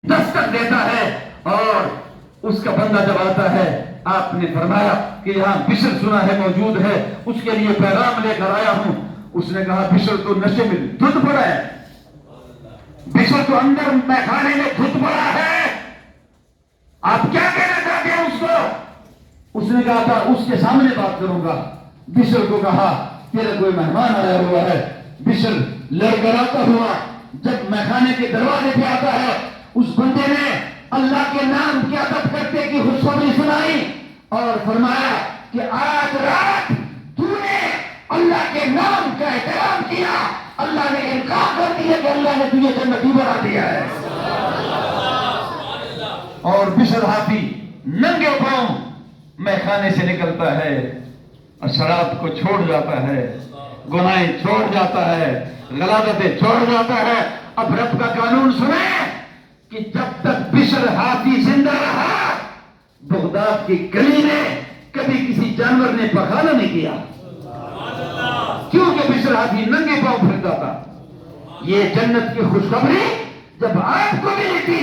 دستک دیتا ہے اور اس کا بندہ جب آتا ہے آپ نے فرمایا کہ یہاں بشر سنا ہے موجود ہے، اس کے لیے پیغام لے کر آیا ہوں۔ اس نے کہا بشر تو نشے میں دھت پڑا ہے، بشر تو اندر میخانے میں دھت پڑا ہے، آپ کیا کہنا چاہتے ہیں اس کو؟ اس نے کہا تھا اس کے سامنے بات کروں گا۔ بشر کو کہا تیرا کوئی مہمان آیا ہوا ہے۔ بشر لڑکڑاتا ہوا جب میخانے کے دروازے پہ آتا ہے، اس بندے نے اللہ کے نام کی ادب کرتے کی خوشخبری سنائی اور فرمایا کہ آج رات تو نے اللہ کے نام کا احترام کیا، اللہ نے انکار کر دیا کہ اللہ نے تجھے جنتی بنا دیا ہے۔ اور بشر ہاتھی ننگے پاؤں میخانے سے نکلتا ہے اور شراب کو چھوڑ جاتا ہے، گناہیں چھوڑ جاتا ہے، غلاظتیں چھوڑ جاتا ہے۔ اب رب کا قانون سنیں کہ جب تک بشر ہاتھی زندہ رہا، بغداد کی گلی میں کبھی کسی جانور نے پخانا نہیں کیا، کیونکہ بشر ہاتھی ننگے پاؤں پھرتا تھا۔ یہ جنت کی خوشخبری جب آپ کو ملی تھی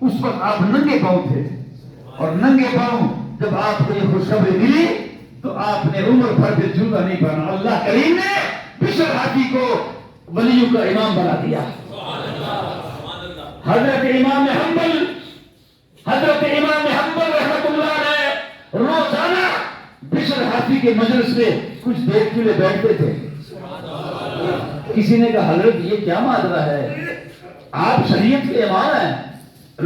اس وقت آپ ننگے پاؤں تھے، اور ننگے پاؤں جب آپ کو یہ خوشخبری ملی تو آپ نے عمر بھر پھر جوتا نہیں پہنا۔ اللہ کریم نے بشر ہاتھی کو ولیوں کا امام بنا دیا۔ حضرت امام حنبل رحمۃ اللہ علیہ روزانہ بشر ہاتھی کے مجلس میں کچھ دیر کے لیے بیٹھتے تھے۔ کسی نے کہا حضرت یہ کیا ماجرا ہے؟ آپ شریعت کے امام ہیں،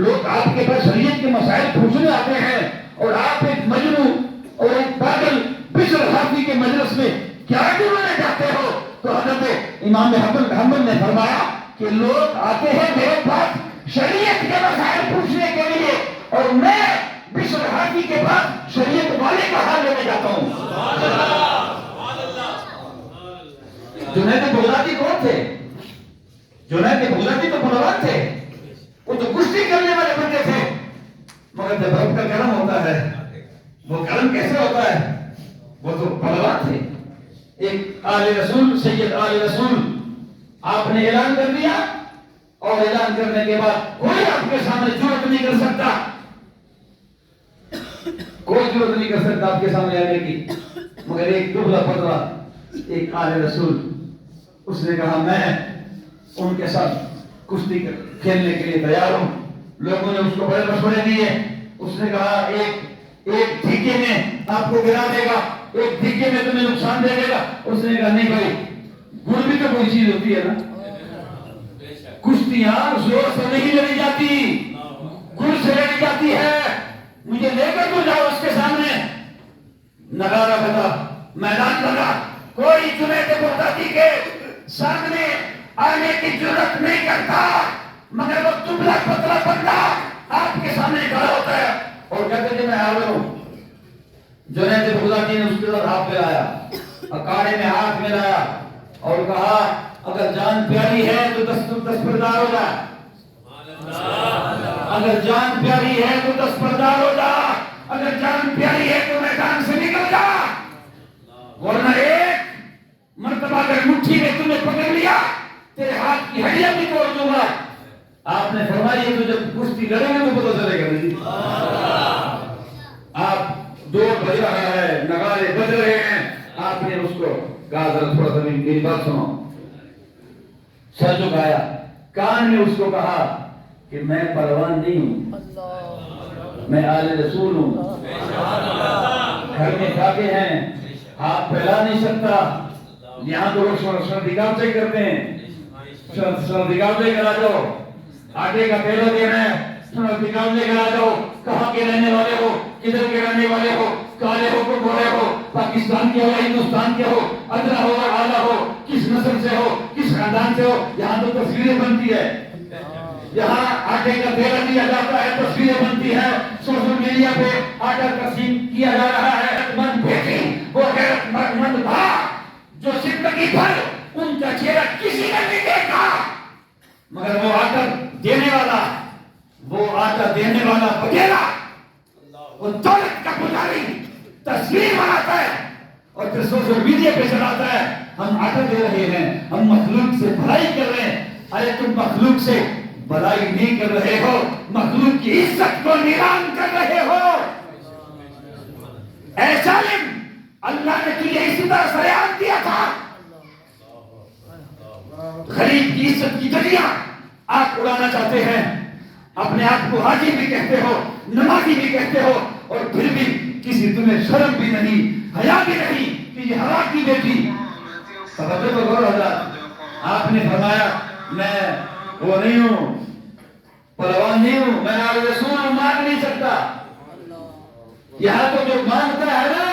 لوگ آپ کے پاس شریعت کے مسائل پوچھنے آتے ہیں اور آپ ایک مجنون اور ایک پاگل بشر ہاتھی کے مجلس میں کیا ڈھونڈنے جاتے ہو؟ تو حضرت امام حنبل نے فرمایا کہ لوگ آتے ہیں میرے پاس شریعت کے مسائل پوچھنے کے لیے اور میں بشر ہاتھی کے پاس شریعت والے کا حال لینے جاتا ہوں۔ جنید بغدادی کون تھے؟ جنید بغدادی تو پہلوان تھے، وہ تو کشتی کرنے والے بندے تھے، مگر جب رب کا کرم ہوتا ہے وہ کرم کیسے ہوتا ہے؟ وہ تو پہلوان تھے۔ ایک آل رسول، سید آل رسول آپ نے اعلان کر دیا اور اعلان کرنے کے بعد کوئی آپ کے سامنے جرأت نہیں کر سکتا، کوئی جرأت نہیں کر سکتا آپ کے سامنے آنے کی، مگر ایک دبلا پتلا ایک آل رسول اس نے کہا میں ان کے ساتھ کشتی کھیلنے کے لیے تیار ہوں۔ لوگوں نے اس کو بڑے مشورے دیے، اس نے کہا ایک دھیکے میں آپ کو گرا دے گا، ایک دھیکے میں تمہیں نقصان دے دے گا۔ اس نے کہا نہیں بھائی، گڑ بھی تو کوئی چیز ہوتی ہے نا، کشتیاں زور سے نہیں لڑی جاتی، گڑ سے لڑی جاتی ہے، مجھے لے کر تو جاؤ اس کے سامنے۔ نغارہ بجا، میدان لگا، کوئی جنید بغدادی کے سامنے آنے کی جرأت نہیں کرتا، مگر وہ دبلا پتلا بندہ آپ کے سامنے کھڑا ہوتا ہے اور کہتے ہیں میں حاضر ہوں۔ جنید بغدادی نے اس کے ساتھ ہاتھ ملایا، اکاڑے میں ہاتھ ملایا اور کہا اگر جان پیاری ہے تو دستبردار ہو جا، اگر جان پیاری ہے تو دستبردار ہو جا، اگر جان پیاری ہے تو میدان سے نکل جا، ورنہ ایک مرتبہ اگر مٹھی میں تمہیں پکڑ لیا تیرے ہاتھ کی ہڈیاں بھی توڑ دوں گا۔ آپ نے فرمایا تو جب کشتی لڑیں گے تو پتہ چلے گا۔ آپ دور بج رہا ہے، نغارے بج رہے ہیں، آپ نے اس کو کہا ذرا تھوڑا سا میری بات سنو، سر جھکایا، کان میں اس کو کہا کہ میں پہلوان نہیں ہوں، میں آل رسول ہوں، گھر میں کھاتے ہیں، ہاتھ پھیلا نہیں سکتا، یہاں تو لوگ سردگاوچے کرتے ہیں، سردگاوچے کرا جاؤ، آٹے کا پیلا دینا ہے، سردگاوچے کرا جاؤ، کہاں کے رہنے والے ہو، کدھر کے رہنے والے ہو، کالے ہو کو گورے ہو، پاکستان کے ہو ہندوستان کے ہو، ادنا ہو اور اعلیٰ ہو، کس نسل سے ہو، کس خاندان سے ہو، یہاں تو تصویریں بنتی ہے، یہاں آٹے کا پیلا دیا جاتا ہے، تصویریں بنتی ہے، سوشل میڈیا پہ آٹا تقسیم کیا جا رہا ہے۔ غیرتمند بیٹی، وہ غیرتمند باپ جو زندگی بھر ان کا چہرہ کسی نے نہیں دیکھا، مگر وہ آٹا دینے والا، وہ آٹا دینے والا بگیرا، وہ دولت کا پجاری تصویر بناتا ہے اور پھر سوشل میڈیا پہ چلاتا ہے ہم آٹا دے رہے ہیں، ہم مخلوق سے بھلائی کر رہے ہیں۔ ارے تم مخلوق سے بلائی نہیں کر رہے ہو، مخلوق کی عزت کو نیلام کر رہے ہو۔ اے ظالم، اللہ نے تجھے اسی طرح سریعان دیا تھا۔ غریب کی عزت کی دنیا آپ اڑانا چاہتے ہیں، اپنے آپ کو حاجی بھی کہتے ہو، نمازی بھی کہتے ہو، اور پھر بھی کسی تمہیں شرم بھی نہیں، حیا بھی نہیں کہ یہ ہوا کی بیٹی۔ توجہ تو کرو حضرات، آپ نے فرمایا میں وہ نہیں ہوں، پہلوان نہیں ہوں، میں آج رسول ہوں، مانگ نہیں سکتا۔ یہاں تو جو مانگتا ہے نا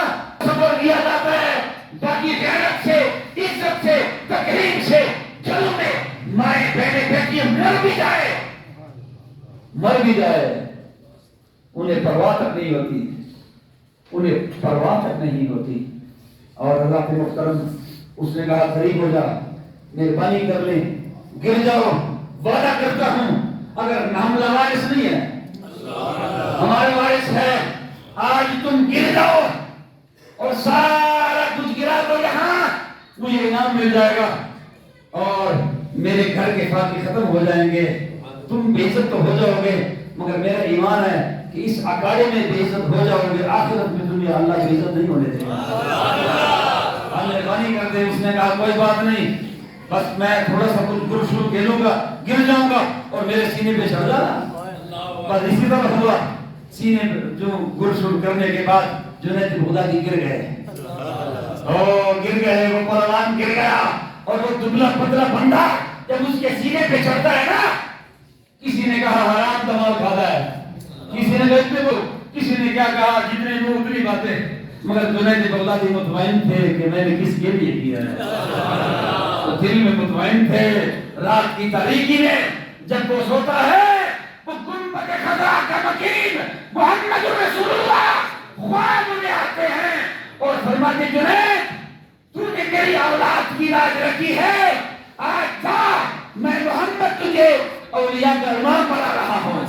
صبر کیا جاتا ہے، باقی غیرت سے، عزت سے، تکریم سے، چلو میں مائیں بہنیں بیٹیاں مر بھی جائے انہیں پرواہ تک نہیں ہوتی، انہیں پرواہ تک نہیں ہوتی۔ اور اللہ کے محترم اس نے کہا قریب ہو جا، مہربانی کر لیں، گر جاؤ، وعدہ کرتا ہوں اگر ہم وارث نہیں ہے، ہمارے وارث ہے، آج تم گر جاؤ اور سارا کچھ گرا دو یہاں، مجھے انعام مل جائے گا اور میرے گھر کے فاتح ختم ہو جائیں گے، تم بے عزت تو ہو جاؤ گے، مگر میرا ایمان ہے کہ اس اکاڑے میں بے عزت ہو جاؤ گے، آخرت میں دنیا اللہ کی عزت نہیں ہونے دے گا۔ ہم مہربانی کرتے ہیں، اس نے کہا کوئی بات نہیں، بس میں تھوڑا سا کچھ گرشل کھیلوں گا، گر جاؤں گا اور میرے سینے پہ چڑھ جانا۔ بس اسی طرح ہوا، سینے جو گرشل کرنے کے بعد جنید بغدادی گر گئے، گر گئے، وہ پہلوان گر گیا، اور وہ دبلا پتلا بندہ جب اس کے سینے پہ چڑھتا ہے نا، کسی نے کہا حرام دماغ کھاتا ہے، کسی نے دیکھتے وہ، کسی نے کیا کہا، جتنے لوگ اتنی باتیں، مگر جنید بغدادی مطمئن تھے کہ میں نے کس کے لیے کیا ہے، دل میں مطمئن تھے۔ رات کی تاریکی میں جب وہ سوتا ہے، وہ گنبد خضرا کا مکین محمد رسول اللہ خواب میں آتے ہیں اور فرماتے جنید تو نے میری اولاد کی لاج رکھی ہے، آج جا، میں محمد تجھے اولیاء کا امام بنا رہا ہوں۔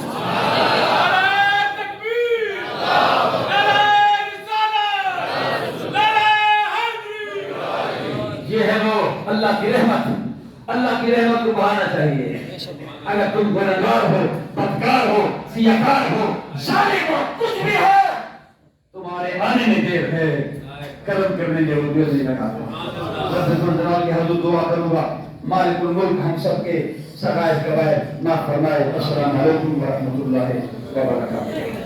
یہ ہے وہ اللہ کی رحمت، اللہ کی رحمت کو بہانا چاہیے۔ اگر تم گنہگار ہو، بدکار ہو، سیاکار ہو، ظالم ہو، کچھ بھی ہو، تمہارے آنے میں دیر ہے، کرم کرنے کے وہ دیر نہیں لگا۔ رب جلال کی حضور دعا کروں گا، مالک الملک ہم سب کے سرائے کبائے معاف فرمائے۔ السلام علیکم ورحمۃ اللہ وبرکاتہ۔